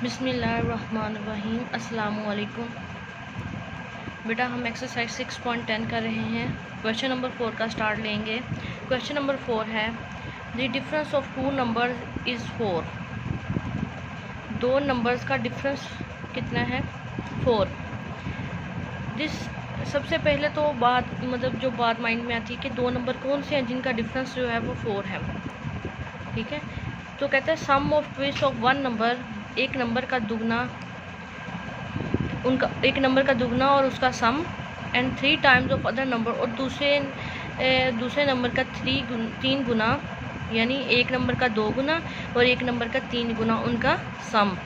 बिस्मिल्लाहिर्रहमानिर्रहीम। अस्सलामु अलैकुम। बेटा हम एक्सरसाइज 6.10 कर रहे हैं। क्वेश्चन नंबर 4 का स्टार्ट लेंगे। क्वेश्चन नंबर 4 है the difference of two number is 4। दो नंबर्स का डिफरेंस कितना है? 4। दिस सबसे पहले तो जो बात माइंड में आती है कि दो नंबर कौन से हैं जिनका डिफरेंस जो है वो 4 है। ठीक है, तो कहते हैं sum of twice of one number, एक नंबर का दुगना और उसका sum, and 3 times of other number, और दूसरे नंबर का 3 गुना, यानी एक नंबर का 2 गुना और एक नंबर का 3 गुना उनका सम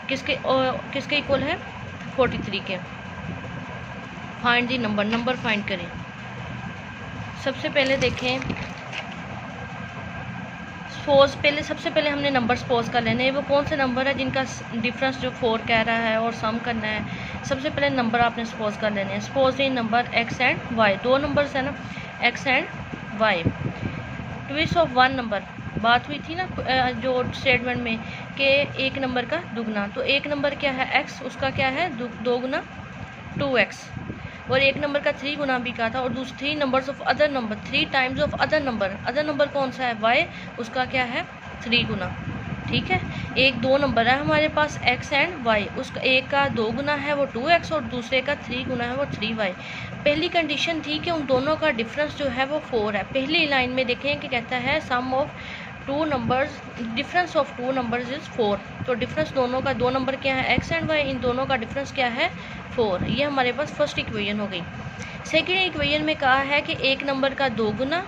किसके इक्वल है? 43 के। फाइंड दी नंबर फाइंड करें। सबसे पहले देखें सबसे पहले हमने नंबर सपोज कर लेने हैं। वो कौन से नंबर है जिनका डिफरेंस जो 4 कह रहा है और सम करना है। सबसे पहले नंबर आपने सपोज कर लेने हैं। सपोज ये नंबर x एंड y, दो नंबर्स है ना, x and y। Twist of one number, बात हुई थी ना जो स्टेटमेंट में कि एक नंबर का दुगना, तो एक नंबर क्या है x, उसका क्या है 2 गुना 2x, और एक नंबर का 3 गुना भी कहा था, और दूसरे 3 numbers of other number, 3 times of other number कौन सा है? y, उसका क्या है 3 गुना। ठीक है, एक दो नंबर है हमारे पास x एंड y, उसका एक का 2 गुना है वो 2x और दूसरे का 3 गुना है वो 3y। पहली कंडीशन थी कि उन दोनों का डिफरेंस जो है वो 4 है। पहली लाइन में देखें कि कहता है sum of two numbers, difference of two numbers is 4। तो डिफरेंस दोनों का, दो नंबर क्या है x एंड y, इन दोनों का डिफरेंस क्या है 4। ये हमारे पास फर्स्ट इक्वेशन हो गई। सेकेंड इक्वेशन में कहा है कि एक नंबर का 2 गुना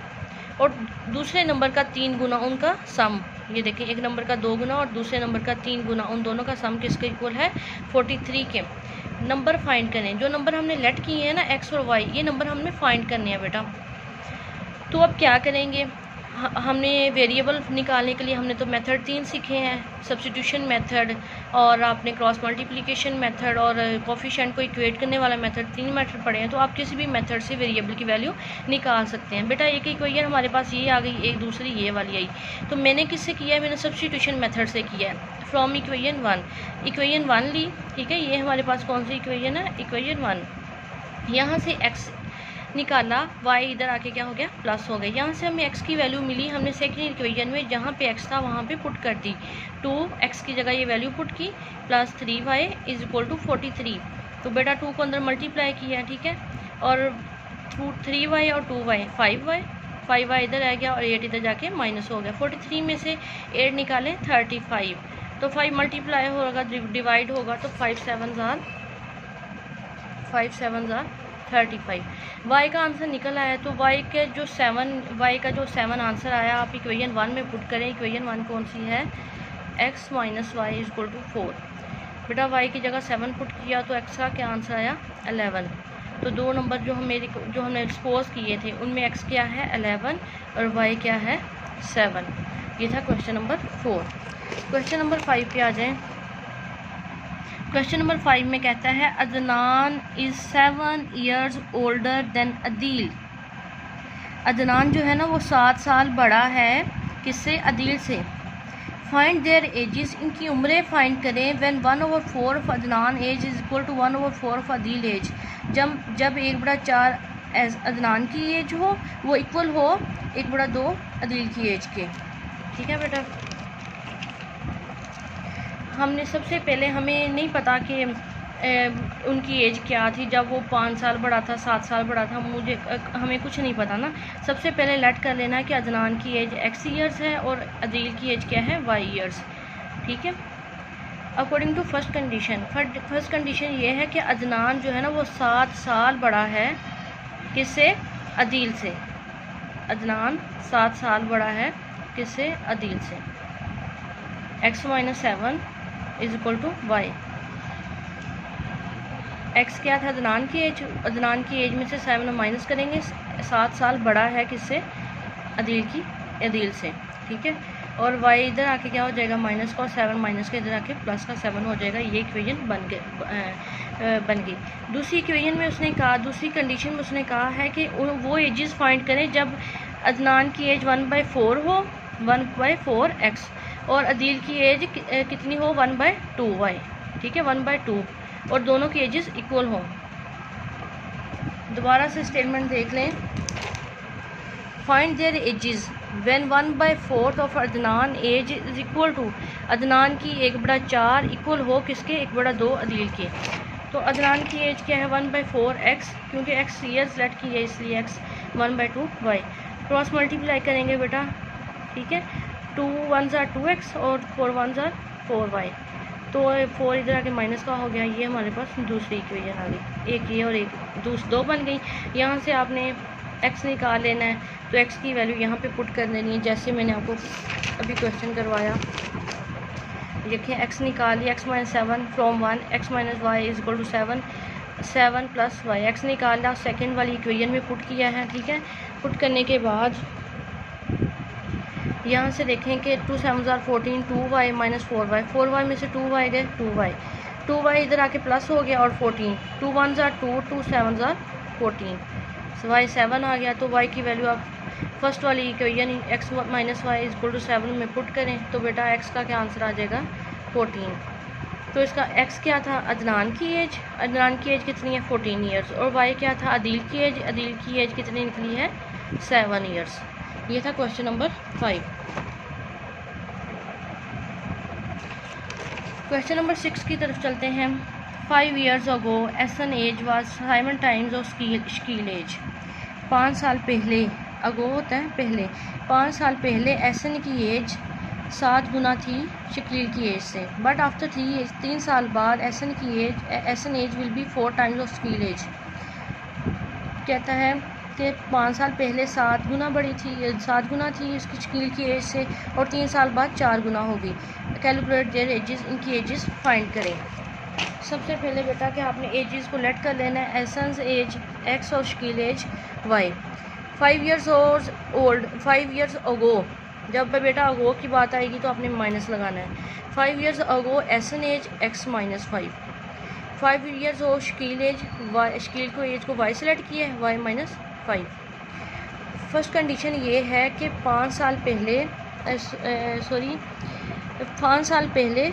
और दूसरे नंबर का 3 गुना उनका सम। ये देखें, एक नंबर का 2 गुना और दूसरे नंबर का 3 गुना, उन दोनों का सम किसके इक्वल है? 43 के। नंबर फाइंड करें। जो नंबर हमने लेट किए हैं ना x और y, ये नंबर हमने फाइंड करने हैं बेटा। तो अब क्या करेंगे, हमने वेरिएबल निकालने के लिए हमने तो मेथड 3 सीखे हैं, सब्स्टिट्यूशन मेथड, और आपने क्रॉस मल्टीप्लिकेशन मेथड और कोफिशिएंट को इक्वेट करने वाला मेथड, 3 मेथड पढ़े हैं। तो आप किसी भी मेथड से वेरिएबल की वैल्यू निकाल सकते हैं। बेटा एक इक्वेशन हमारे पास ये आ गई, एक दूसरी ये वाली आई, तो मैंने किससे किया है? मैंने सब्स्टिट्यूशन मेथड से किया है। फ्रॉम इक्वेशन 1 ली। ठीक है, ये हमारे पास कौन सी इक्वेशन है? इक्वेशन 1। यहाँ से x निकाला, y इधर आके क्या हो गया? प्लस हो गया। यहाँ से हमें x की वैल्यू मिली, हमने सेकेंड इक्वेशन में जहाँ पे x था वहाँ पे पुट कर दी। 2x की जगह ये वैल्यू पुट की, plus 3y is equal to 43। तो बेटा 2 को अंदर मल्टीप्लाई किया, ठीक है, और 3y और 2y 5y इधर आ गया और 8 इधर जाके माइनस हो गया। 43 में से 8 निकालें 35, तो 5 मल्टीप्लाई होगा, डिवाइड होगा, तो 5 7 ज़ार 35। y का आंसर निकल आया। तो y का जो 7 आंसर आया, आप इक्वेशन 1 में पुट करें। इक्वेशन 1 कौन सी है? x minus Y is equal to 4। बेटा y की जगह 7 पुट किया तो x का क्या आंसर आया? 11। तो दो नंबर जो हमने सपोज किए थे उनमें x क्या है? 11 और y क्या है? 7। ये था क्वेश्चन नंबर 4। क्वेश्चन नंबर 5 पे आ जाएँ। क्वेश्चन नंबर 5 में कहता है Adnan is 7 years older than Adeel. Adnan जो है ना वो 7 साल बड़ा है किससे? अदील से। फाइंड देयर एजेस, इनकी उम्रें फाइंड करें। When 1/4 of Adnan age is equal to 1/4 of Adeel age. जब 1/4 अदनान की एज हो वो इक्वल हो 1/2 अदील की एज के। ठीक है बेटा, हमने सबसे पहले, हमें नहीं पता कि उनकी एज क्या थी जब वो 5 साल बड़ा था, 7 साल बड़ा था, हमें कुछ नहीं पता ना। सबसे पहले लेट कर लेना है कि अदनान की एज x ईयर्स है और अदील की एज क्या है? y years. ठीक है, अकॉर्डिंग टू फर्स्ट कंडीशन ये है कि अदनान जो है ना वो 7 साल बड़ा है किससे? अदील से। अदनान 7 साल बड़ा है किससे? अदील से। x minus 7 is equal to Y. x क्या था? अदनान की एज में से 7 माइनस करेंगे। 7 साल बड़ा है किससे? अदील से। ठीक है, और y इधर आके क्या हो जाएगा? माइनस का, और 7 माइनस का इधर आके प्लस का 7 हो जाएगा। ये इक्वेशन बन गई। दूसरी इक्वेशन में उसने कहा, दूसरी कंडीशन में उसने कहा है कि वो एजेस फाइंड करें जब अदनान की एज 1/4 हो, 1/4x, और अदील की एज कितनी हो 1/2 वाई, ठीक है 1/2, और दोनों की एजेस इक्वल हों। दोबारा से स्टेटमेंट देख लें। Find their ages when 1/4 of Adnan age is equal to, Adnan की 1/4 इक्वल हो किसके, 1/2 अदील के। तो अदनान की एज क्या है 1/4 एक्स, क्योंकि एक्स ईयर्स लेट की है इसलिए एक्स 1/2 वाई। क्रॉस मल्टीप्लाई करेंगे बेटा, ठीक है, 2 1s are 2x और 4 1s are 4y। तो 4 इधर आके माइनस का हो गया, ये हमारे पास दूसरी इक्वेशन आ गई, एक ये और एक दो बन गई। यहाँ से आपने x निकाल लेना है, तो x की वैल्यू यहाँ पे पुट कर देनी है, जैसे मैंने आपको अभी क्वेश्चन करवाया। देखिए x निकाल लिया, x - 7 from 1, x - y is equal to 7, 7 + y, x निकाल लिया, सेकेंड वाली इक्वेशन में पुट किया है, ठीक है। पुट करने के बाद यहाँ से देखें कि 2 7s are 14, 2y - 4y, 4y में से 2y गए 2y इधर आके प्लस हो गया, और 14, 2 1s are 2, 2 7s are 14, y 7 आ गया। तो y की वैल्यू आप फर्स्ट वाली equation x - y is equal to 7 में पुट करें, तो बेटा x का क्या आंसर आ जाएगा 14। तो इसका x क्या था, अदनान की एज, अदनान की एज कितनी है 14 ईयर्स, और y क्या था अदील की एज, अदील की एज कितनी निकली है 7 ईयर्स। ये था क्वेश्चन नंबर 5। क्वेश्चन नंबर 6 की तरफ चलते हैं। 5 years ago Ahsan age was seven times of Shakeel age. 5 साल पहले, अगो होता है पहले, 5 साल पहले एसन की एज 7 गुना थी शकील की एज से। बट आफ्टर 3 साल बाद Ehsan age will be 4 times of Shakeel age. कहता है कि 5 साल पहले 7 गुना बड़ी थी, 7 गुना थी इसकी शकील की एज से, और 3 साल बाद 4 गुना होगी। कैलकुलेट देयर एजेस, इनकी एजेस फाइंड करें। सबसे पहले बेटा कि आपने एजेस को लेट कर लेना है, एसन्स एज एक्स और Shakeel age Y. 5 years old, 5 years ago, जब बेटा अगो की बात आएगी तो आपने माइनस लगाना है। 5 years अगो एसन एज x - 5, 5 years हो शकील एज वाई, शकील को एज को वाई सेलेक्ट किया है, y - 5। फर्स्ट कंडीशन ये है कि 5 साल पहले 5 साल पहले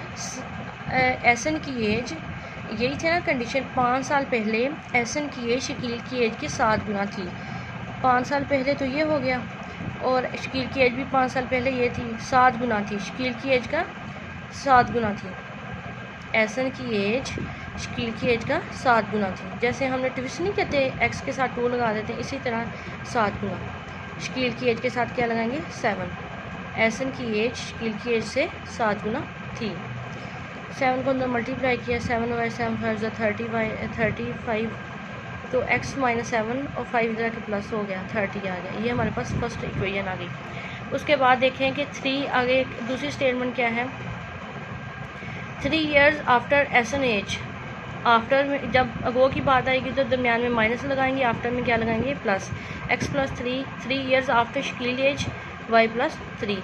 एसन की एज, यही थे ना कंडीशन, 5 साल पहले एसन की एज शकील की एज के 7 गुना थी। 5 साल पहले तो ये हो गया, और शकील की एज भी 5 साल पहले ये थी 7 गुना थी, शकील की एज का 7 गुना थी। एसन की एज शकील की एज का 7 गुना थी। जैसे हमने ट्विस्ट नहीं कहते, x के साथ 2 लगा देते हैं, इसी तरह 7 गुना शकील की एज के साथ क्या लगाएंगे 7। एसन की एज शकील की एज से 7 गुना थी। 7 को अंदर मल्टीप्लाई किया, 7 × 7 = 35, तो x - 7 और 5 इधर के प्लस हो गया, 30 आ गया। ये हमारे पास फर्स्ट इक्वेशन आ गई। उसके बाद देखें कि 3 आगे दूसरी स्टेटमेंट क्या है। 3 years आफ्टर एसन एज, आफ्टर में जब अगो की बात आएगी तो दरमियान में माइनस लगाएंगे, आफ्टर में क्या लगाएंगे plus, x + 3, 3 years after Shakeel age y + 3।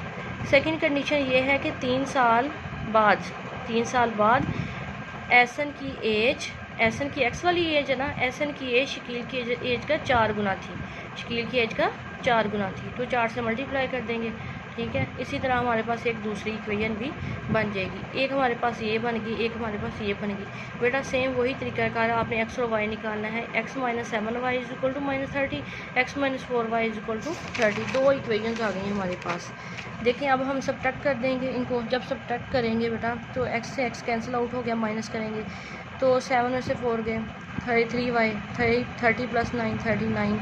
Second condition ये है कि 3 साल बाद एसन की एज, एसन की x वाली एज है ना, एसन की एज शकील की एज का 4 गुना थी, शकील की एज का 4 गुना थी, तो 4 से मल्टीप्लाई कर देंगे, ठीक है। इसी तरह हमारे पास एक दूसरी इक्वेशन भी बन जाएगी, एक हमारे पास ये बन गई, एक हमारे पास ये बन गई। बेटा सेम वही तरीकाकार आपने x और y निकालना है, x - 7y is equal to -30, x - 4y is equal to 30। 2 equations आ गई हमारे पास। देखिए अब हम सब्ट्रैक्ट कर देंगे इनको, जब सब्ट्रैक्ट करेंगे बेटा तो x से x कैंसिल आउट हो गया, माइनस करेंगे तो 7 में से 4 गए, 33y, 30 + 9 39,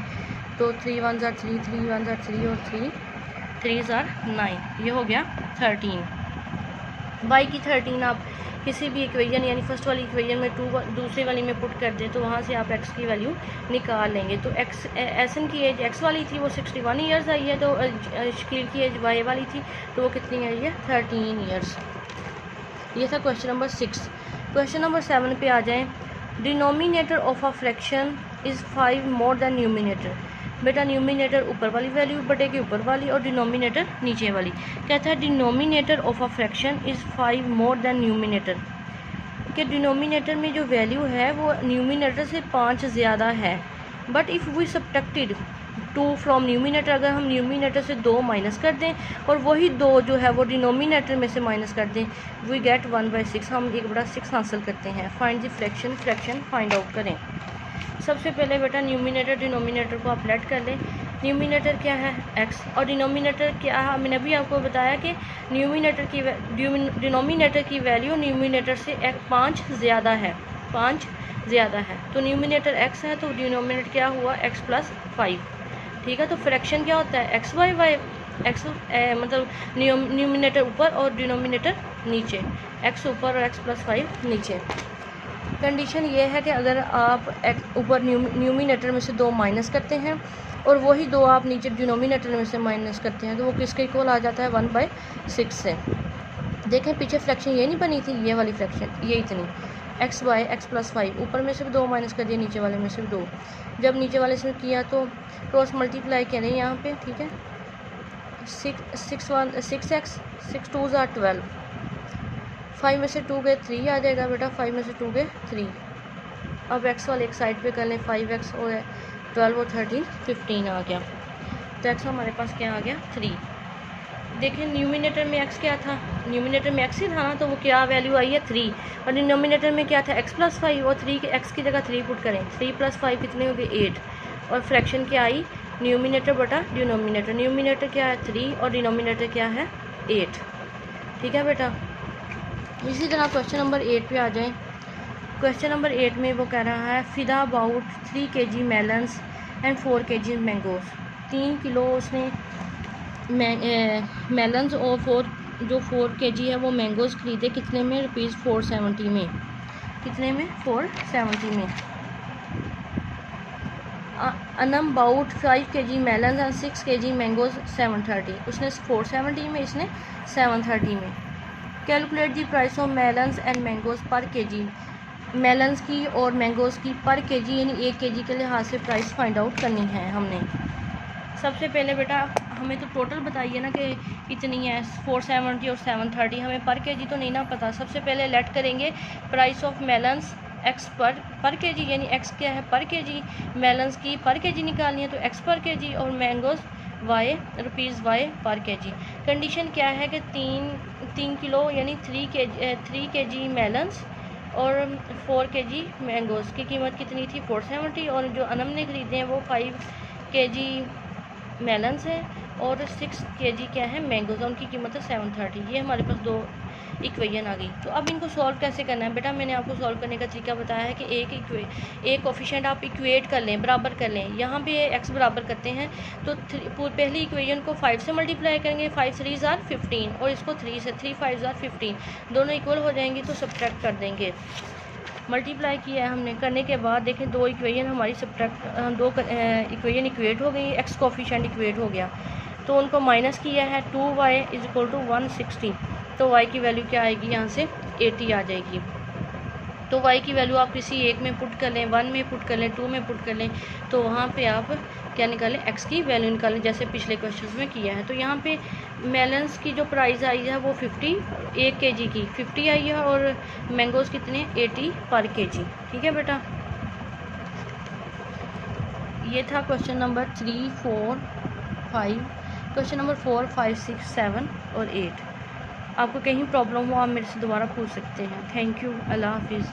तो 3 1s are 3, 3 1s are 3 और 3 3s are 9, ये हो गया 13। y की 13 आप किसी भी इक्वेशन यानी फर्स्ट वाली इक्वेशन में 2 दूसरी वाली में पुट कर दें तो वहाँ से आप x की वैल्यू निकाल लेंगे। तो x एसन की एज x वाली थी वो 61 ईयर्स आई है, तो शकील की एज y वाली थी तो वो कितनी आई है 13 ईयर्स। ये था क्वेश्चन नंबर 6। क्वेश्चन नंबर 7 पे आ जाएं। Denominator of a fraction is 5 more than numerator. बेटा न्यूमिनेटर ऊपर वाली वैल्यू बटे के ऊपर वाली और डिनोमिनेटर नीचे वाली। कहता है denominator of a fraction is 5 more than numerator, कि डिनोमिनेटर में जो वैल्यू है वो न्यूमिनेटर से 5 ज़्यादा है। But if we subtracted 2 from numerator, अगर हम न्यूमिनेटर से 2 माइनस कर दें और वही 2 जो है वो डिनोमिनेटर में से माइनस कर दें, वी गेट 1/6, हम 1/6 हासिल करते हैं। Find the fraction, fraction find out करें। सबसे पहले बेटा न्यूमिनेटर डिनोमिनेटर को आप लेट कर लें। न्यूमिनेटर क्या है x और डिनोमिनेटर क्या है, मैंने अभी आपको बताया कि डिनोमिनेटर की वैल्यू न्यूमिनेटर से 5 ज़्यादा है, 5 ज़्यादा है, तो न्यूमिनेटर x है तो डिनोमिनेटर क्या हुआ x + 5। ठीक है, तो फ्रैक्शन क्या होता है x/y, x मतलब न्यूमिनेटर ऊपर और डिनोमिनेटर नीचे, x ऊपर और x + 5 नीचे। कंडीशन ये है कि अगर आप ऊपर न्यूमिनेटर में से 2 माइनस करते हैं और वही 2 आप नीचे डिनोमिनेटर में से माइनस करते हैं तो वो किसके इक्वल आ जाता है 1/6 से। देखें पीछे फ्रैक्शन ये नहीं बनी थी, ये वाली फ्रैक्शन ये इतनी x + 5, ऊपर में से भी 2 माइनस कर दिए, नीचे वाले में से भी 2, जब नीचे वाले से किया तो क्रॉस मल्टीप्लाई करें यहाँ पे। ठीक है, 6x 6 2 = 12, 5 में से 2 गए 3 आ जाएगा बेटा, 5 में से 2 गए 3। अब x वाले एक साइड पे कर लें, 5x और 12 और 13 15 आ गया, तो x हमारे पास क्या आ गया 3। देखें न्यूमिनेटर में x क्या था, न्यूमिनेटर में x ही था ना, तो वो क्या वैल्यू आई है 3, और डिनोमिनेटर में क्या था x + 5, और 3 के x की जगह 3 पुट करें, 3 + 5 कितने हो गए 8, और फ्रैक्शन क्या आई न्यूमिनेटर बटा डिनोमिनेटर, न्यूमिनेटर क्या है 3 और डिनोमिनेटर क्या है 8। ठीक है बेटा, इसी तरह क्वेश्चन नंबर 8 पे आ जाएं। क्वेश्चन नंबर 8 में वो कह रहा है फिदा about 3 kg melons and 4 kg mangoes. 3 kilo उसने मेलन्स और 4 kg है वो मैंगोज खरीदे, कितने में ₹470 में, कितने में 470 में। Anam about 5 kg melons and 6 kg mangoes 730, उसने 470 में, इसने 730 में। Calculate the price of melons and mangoes पर केजी, मेलन्स की और मैंगोज़ की पर केजी यानी 1 kg के लिहाज से प्राइस फाइंड आउट करनी है हमने। सबसे पहले बेटा हमें तो टोटल बताइए ना कि कितनी है, 470 और 730, हमें पर केजी तो नहीं ना पता। सबसे पहले लेट करेंगे प्राइस ऑफ मेलन्स एक्स पर केजी, यानी एक्स क्या है पर केजी, मेलन्स की पर केजी निकालनी है तो एक्स पर केजी, और मैंगोज़ ₹y पर केजी। कंडीशन क्या है कि 3 किलो यानी 3 kg मेलन्स और 4 kg मैंगोज़ की कीमत कितनी थी 470, और जो अनम ने ख़रीदे हैं वो 5 kg मेलन्स है और 6 kg क्या है मैंगोज़, उनकी कीमत है 730। ये हमारे पास 2 इक्वेशन आ गई। तो अब इनको सॉल्व कैसे करना है बेटा, मैंने आपको सॉल्व करने का तरीका बताया है कि एक कोफिशिएंट आप इक्वेट कर लें, बराबर कर लें। यहाँ पे x बराबर करते हैं तो पहली इक्वेशन को 5 से मल्टीप्लाई करेंगे, 5 3 = 15, और इसको 3 से, 3 5 = 15, दोनों इक्वल हो जाएंगी तो सब्ट्रैक्ट कर देंगे। मल्टीप्लाई किया है हमने, करने के बाद देखें 2 इक्वेशन हमारी सब्ट्रैक्ट 2 इक्वेशन इक्वेट हो गई, x कोफिशिएंट इक्वेट हो गया, तो उनको माइनस किया है 2y = 160, तो y की वैल्यू क्या आएगी यहाँ से 80 आ जाएगी। तो y की वैल्यू आप किसी एक में पुट कर लें, 1 में पुट कर लें, 2 में पुट कर लें, तो वहाँ पे आप क्या निकालें x की वैल्यू निकालें, जैसे पिछले क्वेश्चन में किया है। तो यहाँ पे मेलन्स की जो प्राइस आई है वो 1 kg की 50 आई है, और मैंगोज़ कितने 80 पर kg। ठीक है बेटा, ये था क्वेश्चन नंबर 3 4 5। क्वेश्चन नंबर 4 5 6 7 और 8। आपको कहीं प्रॉब्लम हो आप मेरे से दोबारा पूछ सकते हैं। थैंक यू, अल्लाह हाफिज़।